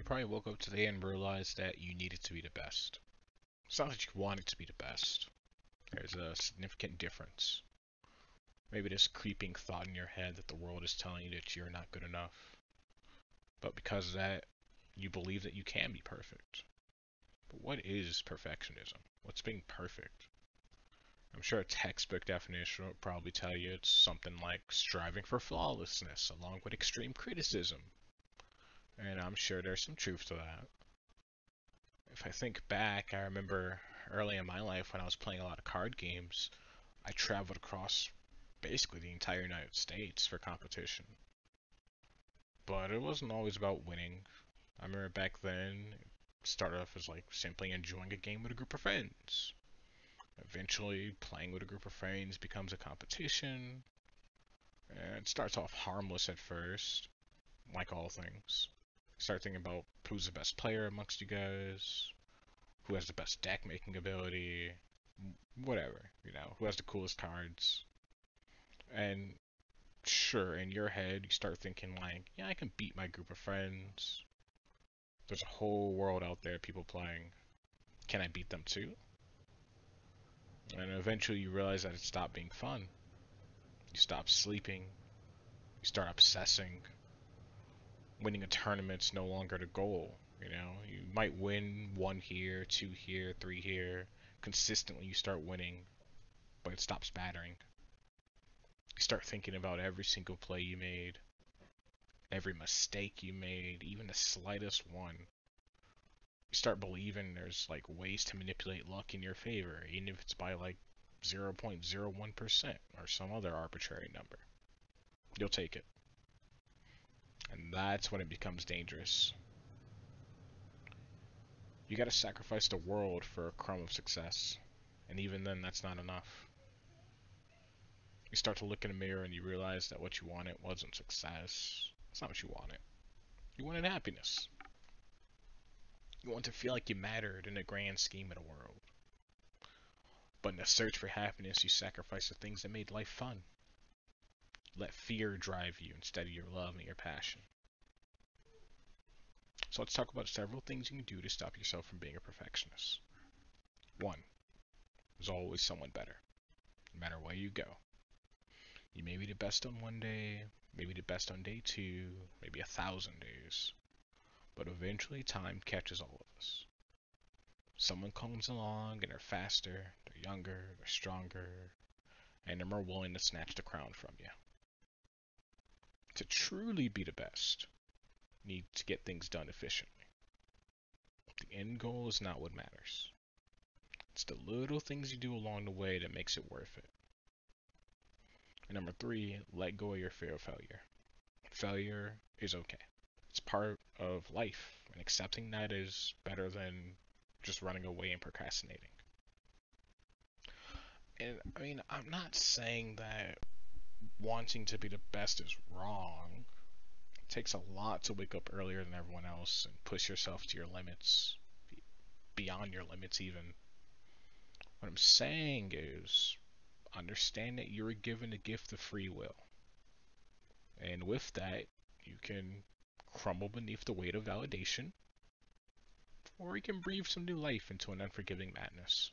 You probably woke up today and realized that you needed to be the best. It's not that you wanted to be the best. There's a significant difference. Maybe this creeping thought in your head that the world is telling you that you're not good enough. But because of that, you believe that you can be perfect. But what is perfectionism? What's being perfect? I'm sure a textbook definition would probably tell you it's something like striving for flawlessness along with extreme criticism. And I'm sure there's some truth to that. If I think back, I remember early in my life when I was playing a lot of card games, I traveled across basically the entire United States for competition. But it wasn't always about winning. I remember back then, it started off as like simply enjoying a game with a group of friends. Eventually, playing with a group of friends becomes a competition. And it starts off harmless at first, like all things. Start thinking about who's the best player amongst you guys, who has the best deck making ability, whatever, who has the coolest cards. And sure, in your head, you start thinking like, yeah, I can beat my group of friends. There's a whole world out there, people playing. Can I beat them too? And eventually you realize that it stopped being fun. You stop sleeping. You start obsessing. Winning a tournament's no longer the goal. You might win one here, two here, three here. Consistently you start winning, but it stops mattering. You start thinking about every single play you made, every mistake you made, even the slightest one. You start believing there's like ways to manipulate luck in your favor, even if it's by like 0.01% or some other arbitrary number. You'll take it. And that's when it becomes dangerous. You gotta sacrifice the world for a crumb of success. And even then, that's not enough. You start to look in a mirror and you realize that what you wanted wasn't success. That's not what you wanted. You wanted happiness. You want to feel like you mattered in the grand scheme of the world. But in the search for happiness, you sacrifice the things that made life fun. Let fear drive you instead of your love and your passion. So let's talk about several things you can do to stop yourself from being a perfectionist. 1. There's always someone better, no matter where you go. You may be the best on one day, maybe the best on day 2, maybe 1,000 days. But eventually time catches all of us. Someone comes along and they're faster, they're younger, they're stronger, and they're more willing to snatch the crown from you. To truly be the best, you need to get things done efficiently. The end goal is not what matters. It's the little things you do along the way that makes it worth it. And number 3, let go of your fear of failure. Failure is okay. It's part of life, and accepting that is better than just running away and procrastinating. And I'm not saying that wanting to be the best is wrong. It takes a lot to wake up earlier than everyone else and push yourself to your limits, beyond your limits even. What I'm saying is, understand that you're given a gift of free will. And with that, you can crumble beneath the weight of validation, or you can breathe some new life into an unforgiving madness.